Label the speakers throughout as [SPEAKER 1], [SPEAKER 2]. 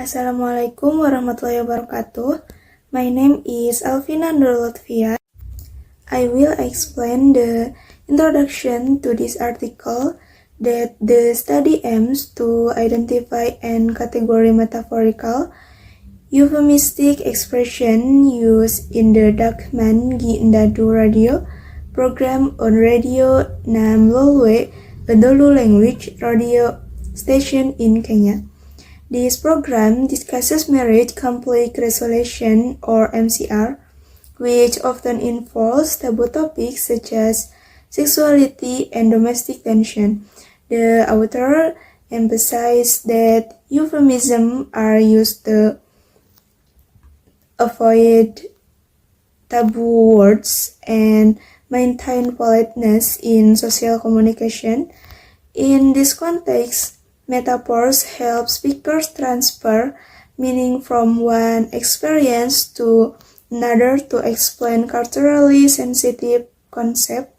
[SPEAKER 1] Assalamualaikum warahmatullahi wabarakatuh. My name is Alfina Nur Lutfiah. I will explain the introduction to this article that the study aims to identify and categorize metaphorical, euphemistic expression used in the Dakman Gindadu radio program on Radio Namlolwe, a Dolu language radio station in Kenya. This program discusses marriage conflict resolution or MCR, which often involves taboo topics such as sexuality and domestic tension. The author emphasized that euphemisms are used to avoid taboo words and maintain politeness in social communication. In this context, metaphors help speakers transfer meaning from one experience to another to explain culturally sensitive concepts.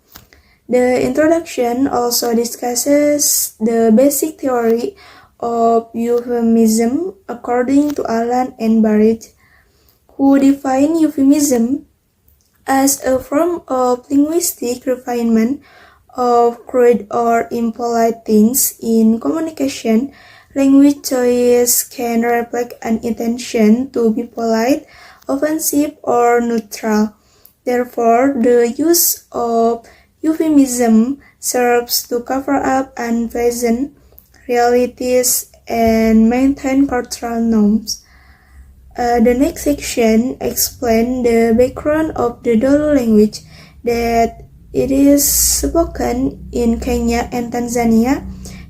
[SPEAKER 1] The introduction also discusses the basic theory of euphemism according to Allen and Barrett, who define euphemism as a form of linguistic refinement of crude or impolite things in communication. Language choice can reflect an intention to be polite, offensive, or neutral. Therefore, the use of euphemism serves to cover up unpleasant realities and maintain cultural norms. The next section explains the background of the Dolo language, that it is spoken in Kenya and Tanzania,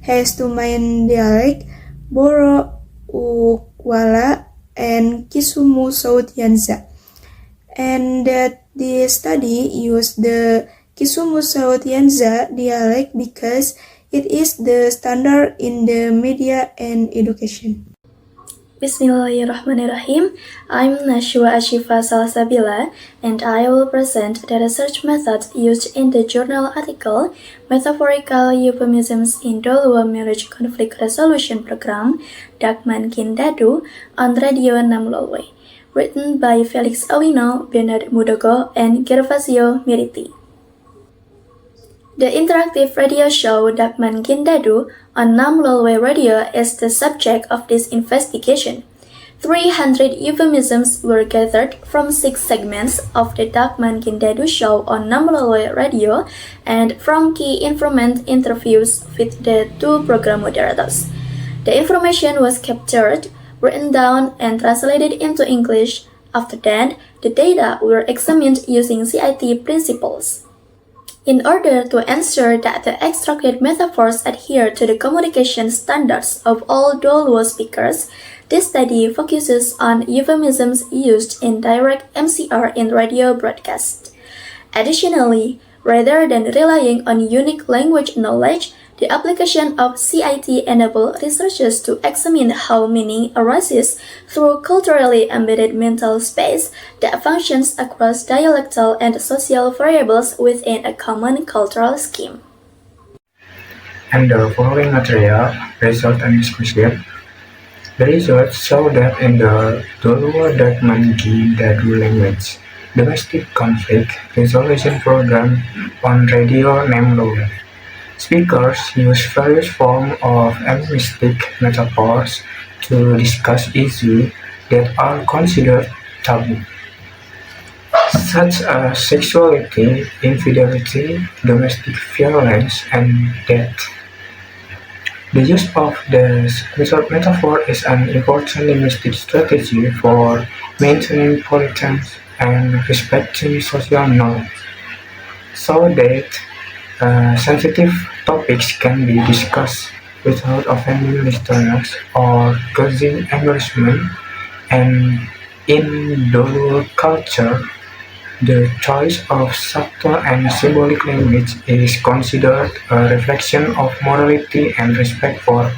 [SPEAKER 1] has two main dialects, Boro Ukwala and Kisumu South Nyanza, and that the study used the Kisumu South Nyanza dialect because it is the standard in the media and education.
[SPEAKER 2] Bismillahirrahmanirrahim. I'm Nasywa Asyifa Salsabila, and I will present the research method used in the journal article Metaphorical Euphemisms in Doluwa Marriage Conflict Resolution Program, Dakman Kindadu, on Radio Namlolwe, written by Felix Awino, Bernard Mudogo, and Gervasio Miriti. The interactive radio show Dakman Kindadu on Namlolwe Radio is the subject of this investigation. 300 euphemisms were gathered from 6 segments of the Dakman Kindadu show on Namlolwe Radio and from key informant interviews with the 2 program moderators. The information was captured, written down, and translated into English. After that, the data were examined using CIT principles. In order to ensure that the extracted metaphors adhere to the communication standards of all Doluo speakers, this study focuses on euphemisms used in direct MCR in radio broadcast. Additionally, rather than relying on unique language knowledge, the application of CIT enables researchers to examine how meaning arises through culturally embedded mental space that functions across dialectal and social variables within a common cultural scheme.
[SPEAKER 3] And the following material, result and discussion. The results show that in the Doluo Dakman Gindadu language, domestic conflict resolution program on Radio Namlolwe, speakers use various forms of euphemistic metaphors to discuss issues that are considered taboo, such as sexuality, infidelity, domestic violence, and death. The use of the metaphor is an important linguistic strategy for maintaining politeness and respecting social norms, so that sensitive topics can be discussed without offending listeners or causing embarrassment. And in Doluo culture, the choice of subtle and symbolic language is considered a reflection of morality and respect for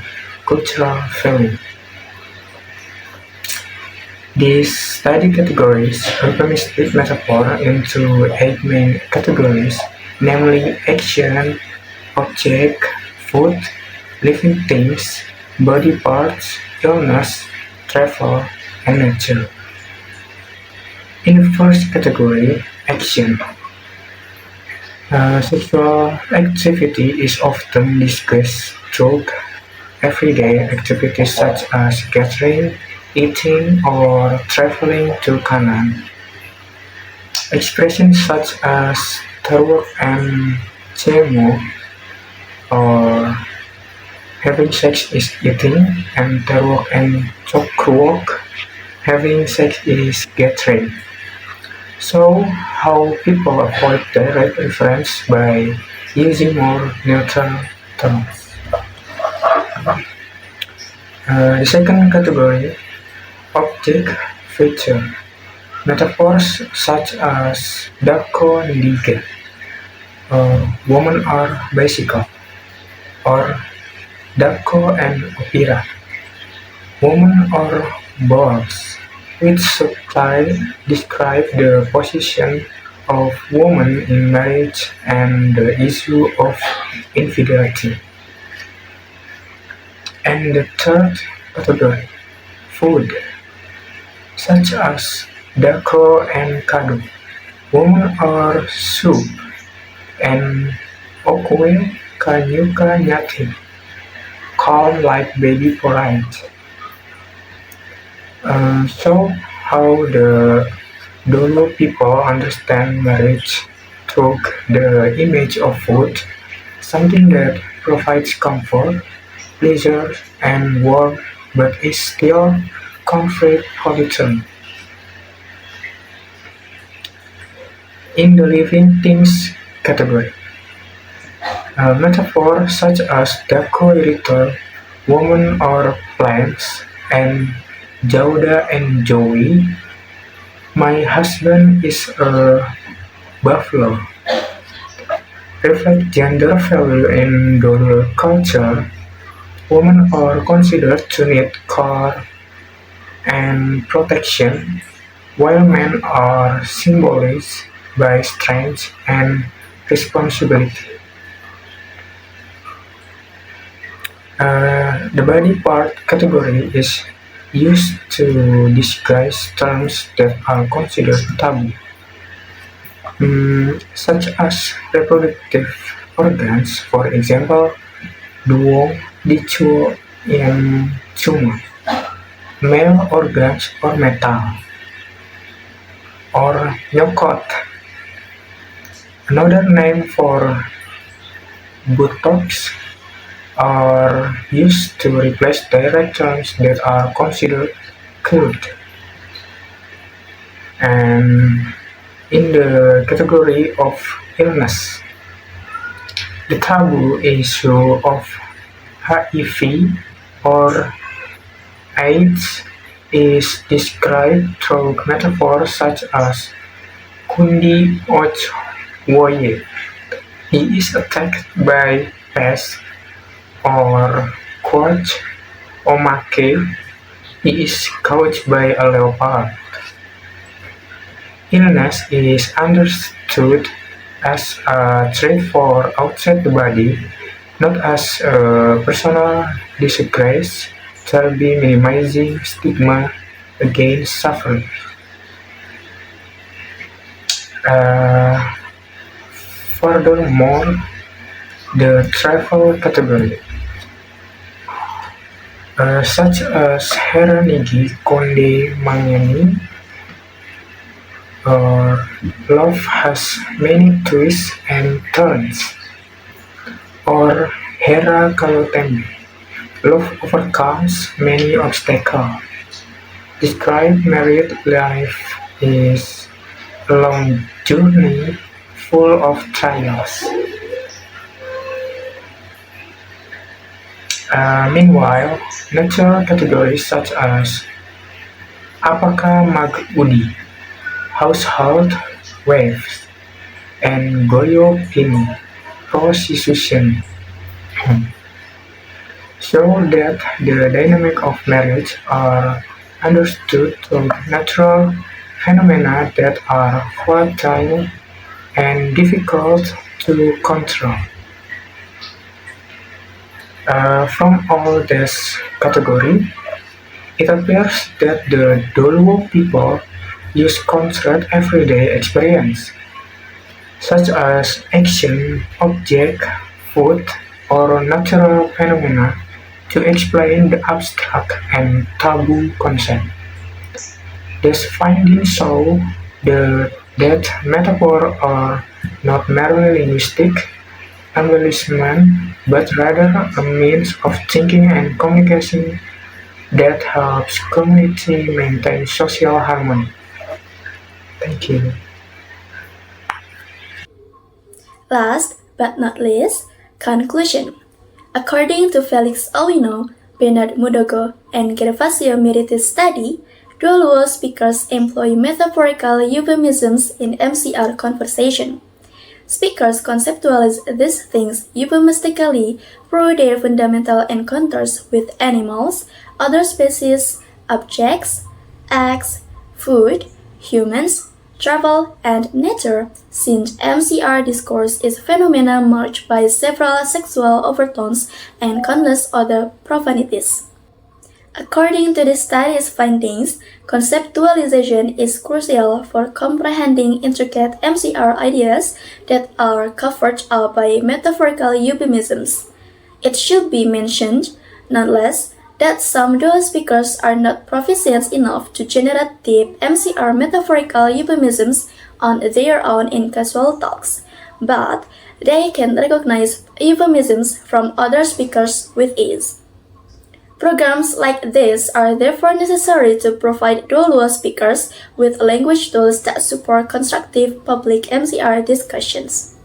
[SPEAKER 3] cultural value. This study categories euphemistic metaphor into 8 main categories, namely action, object, food, living things, body parts, illness, travel, and nature. In the first category, action. Sexual activity is often discussed through everyday activities such as gathering, eating, or traveling to Canaan. Expressions such as terwok and cemo, or having sex is eating, and terwok and cokruok, having sex is gathering. So, how people avoid direct reference by using more neutral terms. The second category, object feature. Metaphors such as dako ndiga, women are bicycle, or dako and opera, women are balls, which subtly describe the position of women in marriage and the issue of infidelity. And the third category, food, such as dako and kado, women are soup, and okwe kanyuka nyati, calm like baby porridge. So how the Dolo people understand marriage through the image of food, something that provides comfort, pleasure, and warmth, but is still conflict potent. In the living things category, metaphors such as dako irritor, woman or plants, and Jauda and Joey, my husband is a buffalo, reflect gender value in Dolo culture. Women are considered to need care and protection, while men are symbolized by strength and responsibility. The body part category is used to disguise terms that are considered taboo, such as reproductive organs, for example, duo, dichuo, and chuma, male organs or metal, or nyokot, another name for buttocks, are used to replace direct terms that are considered crude. And in the category of illness, the taboo issue of HIV or AIDS is described through metaphors such as Kundi Och Woye. He is attacked by pests, or quote Omake, he is caught by a leopard. Illness is understood as a threat for outside the body, not as a personal disgrace, thereby minimizing stigma against sufferers. Uh, Furthermore, the travel category, such as Heranigi Konde Mangeni, or Love Has Many Twists and Turns, or Hera Kalotembe, Love Overcomes Many Obstacles, describe married life is a long journey full of trials. Meanwhile, natural categories such as Apaka Mag-udi, household waves, and Goyo Pini, prostitution, show that the dynamic of marriage are understood through natural phenomena that are volatile and difficult to control. From all these categories, It appears that the Doluo people use concrete everyday experience, such as action, object, food, or natural phenomena, to explain the abstract and taboo concept. These findings show that metaphors are not merely linguistic embellishment, but rather a means of thinking and communication that helps community maintain social harmony. Thank you.
[SPEAKER 2] Last but not least, conclusion. According to Felix Owino, Bernard Mudogo, and Gervasio Miritis study, Doluo speakers employ metaphorical euphemisms in MCR conversation. Speakers conceptualize these things euphemistically through their fundamental encounters with animals, other species, objects, eggs, food, humans, travel, and nature, since MCR discourse is a phenomenon marked by several sexual overtones and countless other profanities. According to the study's findings, conceptualization is crucial for comprehending intricate MCR ideas that are covered up by metaphorical euphemisms. It should be mentioned, nonetheless, that some dual speakers are not proficient enough to generate deep MCR metaphorical euphemisms on their own in casual talks, but they can recognize euphemisms from other speakers with ease. Programs like this are therefore necessary to provide Doluo speakers with language tools that support constructive public MCR discussions.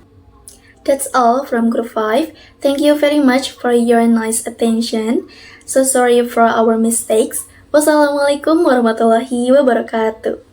[SPEAKER 2] That's all from Group 5. Thank you very much for your nice attention. So sorry for our mistakes. Wassalamualaikum warahmatullahi wabarakatuh.